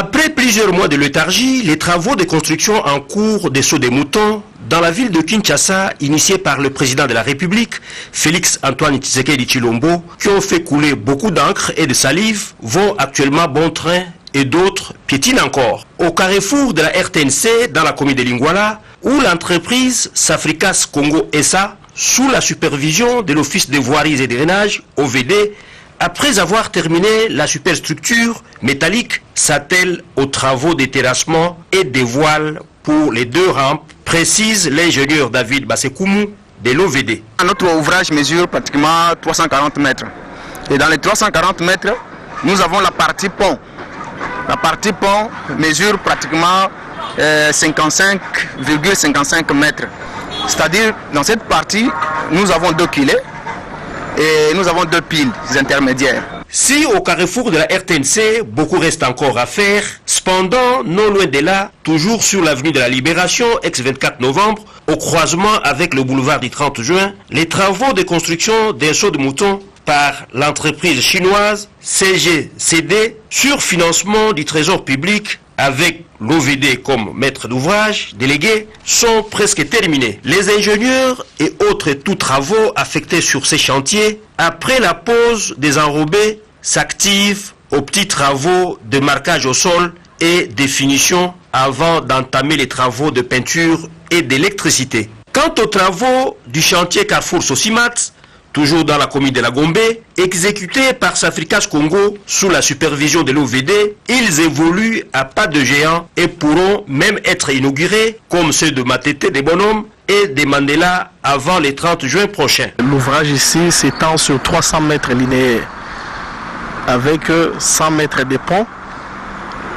Après plusieurs mois de léthargie, les travaux de construction en cours des Sauts des Moutons dans la ville de Kinshasa, initiés par le président de la République, Félix Antoine Tshisekedi Tshilombo, qui ont fait couler beaucoup d'encre et de salive, vont actuellement bon train et d'autres piétinent encore. Au carrefour de la RTNC, dans la commune de Lingwala, où l'entreprise Safricas Congo SA, sous la supervision de l'Office des voiries et drainages, OVD, après avoir terminé la superstructure métallique, s'attelle aux travaux de terrassement et des voiles pour les 2 rampes, précise l'ingénieur David Bassekoumou de l'OVD. Notre ouvrage mesure pratiquement 340 mètres. Et dans les 340 mètres, nous avons la partie pont. La partie pont mesure pratiquement 55,55 mètres. C'est-à-dire, dans cette partie, nous avons 2 kilés. Et nous avons 2 piles intermédiaires. Si au carrefour de la RTNC, beaucoup reste encore à faire, cependant, non loin de là, toujours sur l'avenue de la Libération, ex-24 novembre, au croisement avec le boulevard du 30 juin, les travaux de construction d'un saut de mouton par l'entreprise chinoise CGCD sur financement du trésor public avec l'OVD comme maître d'ouvrage délégué sont presque terminés. Les ingénieurs et autres tous travaux affectés sur ces chantiers, après la pause des enrobés, s'activent aux petits travaux de marquage au sol et définition avant d'entamer les travaux de peinture et d'électricité. Quant aux travaux du chantier Carrefour Sosimat, toujours dans la commune de la Gombe, exécutés par Safricas Congo sous la supervision de l'OVD, ils évoluent à pas de géant et pourront même être inaugurés comme ceux de Matete des Bonhommes et des Mandela avant le 30 juin prochain. L'ouvrage ici s'étend sur 300 mètres linéaires avec 100 mètres de pont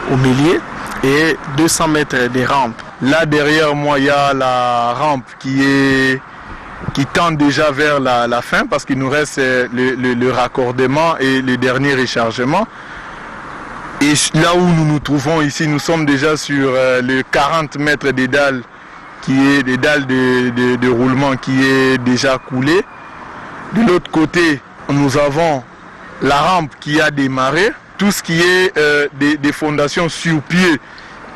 au milieu et 200 mètres de rampes. Là derrière moi il y a la rampe qui tend déjà vers la fin parce qu'il nous reste le raccordement et le dernier rechargement. Et là où nous nous trouvons ici, nous sommes déjà sur les 40 mètres des dalles, qui est des dalles de roulement qui est déjà coulé. De l'autre côté, nous avons la rampe qui a démarré. Tout ce qui est des fondations sur pied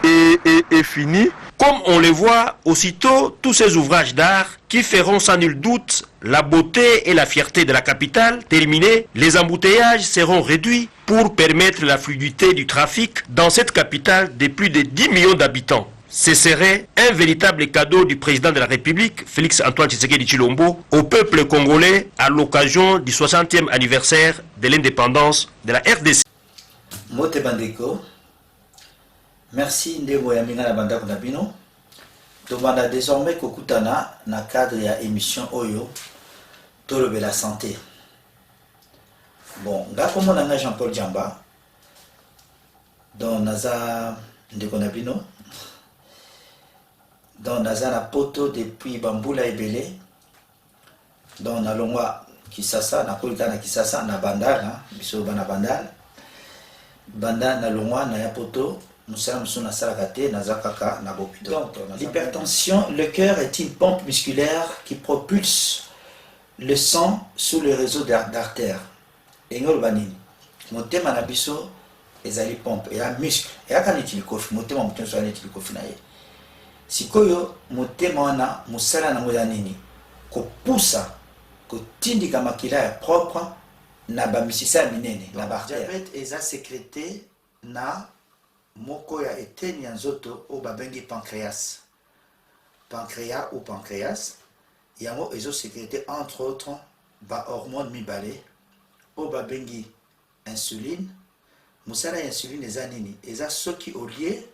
est fini. Comme on le voit, aussitôt, tous ces ouvrages d'art qui feront sans nul doute la beauté et la fierté de la capitale terminés, les embouteillages seront réduits pour permettre la fluidité du trafic dans cette capitale de plus de 10 millions d'habitants. Ce serait un véritable cadeau du président de la République, Félix Antoine Tshisekedi Tshilombo, au peuple congolais à l'occasion du 60e anniversaire de l'indépendance de la RDC. Mote Bandeko. Merci Ndebo Yaminga na bandako na bino. Tobanda désormais kokutana na cadre ya émission Oyo Tolobe la santé. Bon, nga komona nga Jean-Paul Djamba. Don naza ndeko na bino. Don naza na poto depuis Bambula Ebele. Don na longwa Kisasa na kolika na Kisasa na Bandar, biso bana Bandar. Banda na longwa na ya poto. L'hypertension, le cœur est une pompe musculaire qui propulse le sang sous le réseau d'artères. Et nous, mon thème na biso ezali pompe et un muscle. Et quand il kofi, mon thème mon thème soit il kofi na ye. Sikoyo mon thème wana musala na moya nini ko poussa ko tindika makila propre na ba misisa minene la diabète eza sécrété na moko ya eteni ya nzoto o babengi pancréas. Pancréas ou pancréas yango ezo sécrété entre autres ba hormone mibale o babengi insuline. Musala ya insuline eza nini? Eza soki olie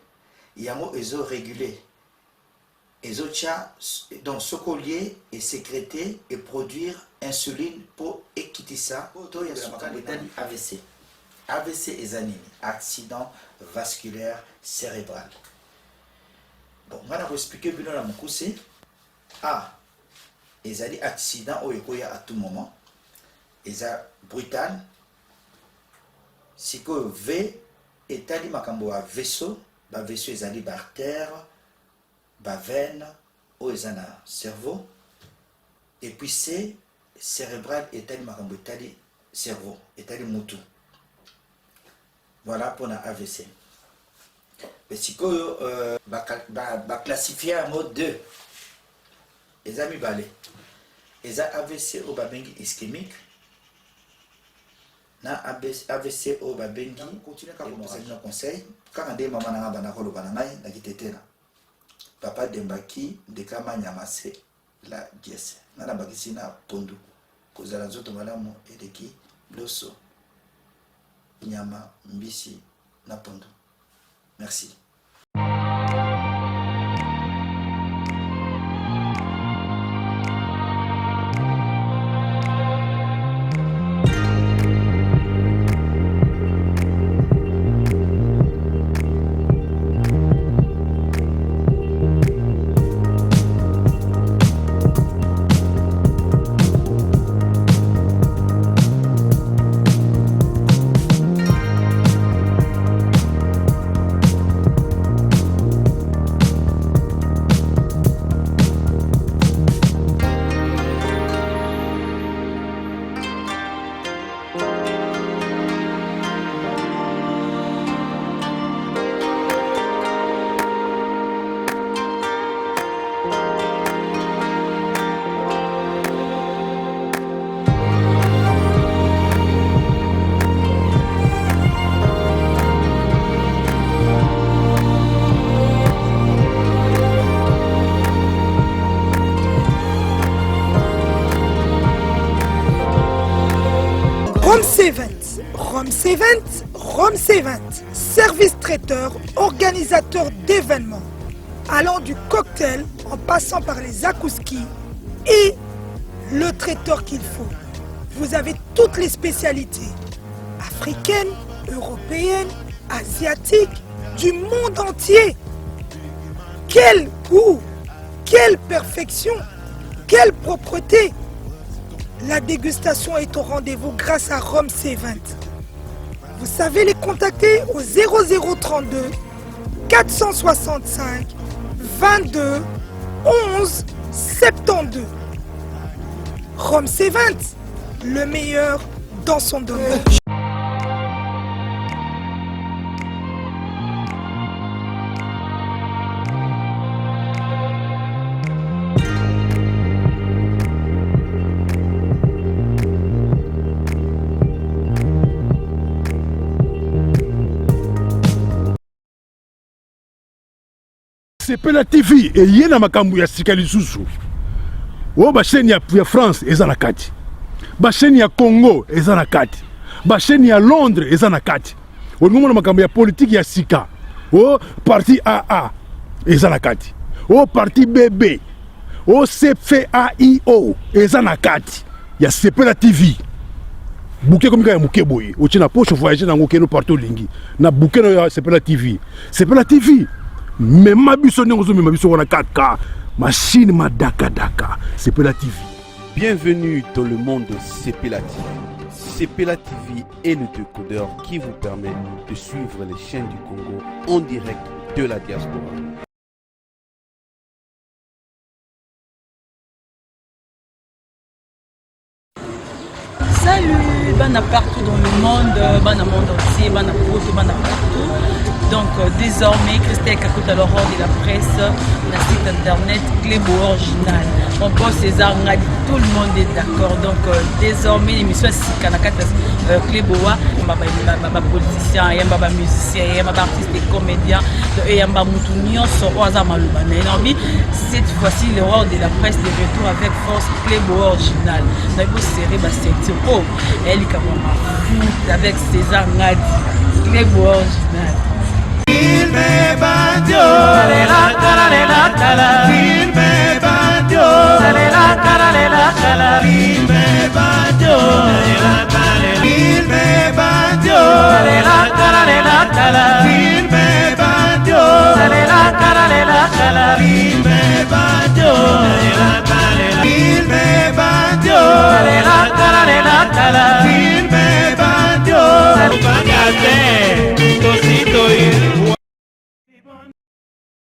yango ezo réguler ezo tia donc soko lié et sécréter et produire insuline pour ekitisa to ya sukali AVC. AVC est nini? Accident vasculaire cérébral. Bon, on va expliquer bien la moukoussi. A, ils ont accident au ekoya à tout moment. Ils ont brutal. Si que V est allé makambo à vaisseau, ba vaisseau ils ont artère, ba veine, ou ils ont cerveau. Et puis C, cérébral est allé makambo est allé cerveau, est allé moutou. Voilà pour la AVC. sikoyo classifié en mode 2 eza mibale eza AVC au babengi ischémique na AVC au babengi continue conseil kaka nde mama nanga bana koloba na ngai nakitetela papa Dembaki ndekama nyamase la dièse ngana bakisi na pondu kozala nzoto malamu eleki loso nyama mbisi na pondu. Merci. Rome C20, service traiteur, organisateur d'événements, allant du cocktail en passant par les akouskis et le traiteur qu'il faut. Vous avez toutes les spécialités africaines, européennes, asiatiques, du monde entier. Quel goût, quelle perfection, quelle propreté. La dégustation est au rendez-vous grâce à Rome C20. Vous savez les contacter au 0032 465 22 11 72. Rome C20, le meilleur dans son domaine. Sepela TV et yena makambu ya sika lisusu. O ba chaîne ya France eza na kati. Ba chaîne ya Congo eza na kati. Ba chaîne ya Londres eza na kati. O ngomona makambu ya politique ya sika. O parti AA eza na kati. O parti BB. O CFAIO eza na kati. Ya Sepela TV. Bouquet comme ya muke boye. O tina poche voyager na ngokeno partout lingi. Na bouquet na Sepela TV. Sepela TV. Mais ma biso n'engozo mais ma biso wana 4K machine ma daka Sepela TV. Bienvenue dans le monde de Sepela TV. Sepela TV est le décodeur qui vous permet de suivre les chaînes du Congo en direct de la diaspora. Salut, bana partout dans le monde, bana monde entier, bana poto, bana partout. Donc désormais, Christelle Kakuta Laurent de la presse, la site internet Clébo Original. On pense César Ngadi, tout le monde est d'accord. Donc désormais, l'émission est Kanakata Cléboa, il y a politicien, il y a musicien, il y a artiste et comédien, il y a Moutounion, cette fois-ci, le roi de la presse de retour avec force Clébo Original. Nous avons serré Bassetti, oh, elle est avec César Ngadi, Clébo Original. Il me bandio, la cala, il me bandio, la cala, il me bandio, il me bandio, la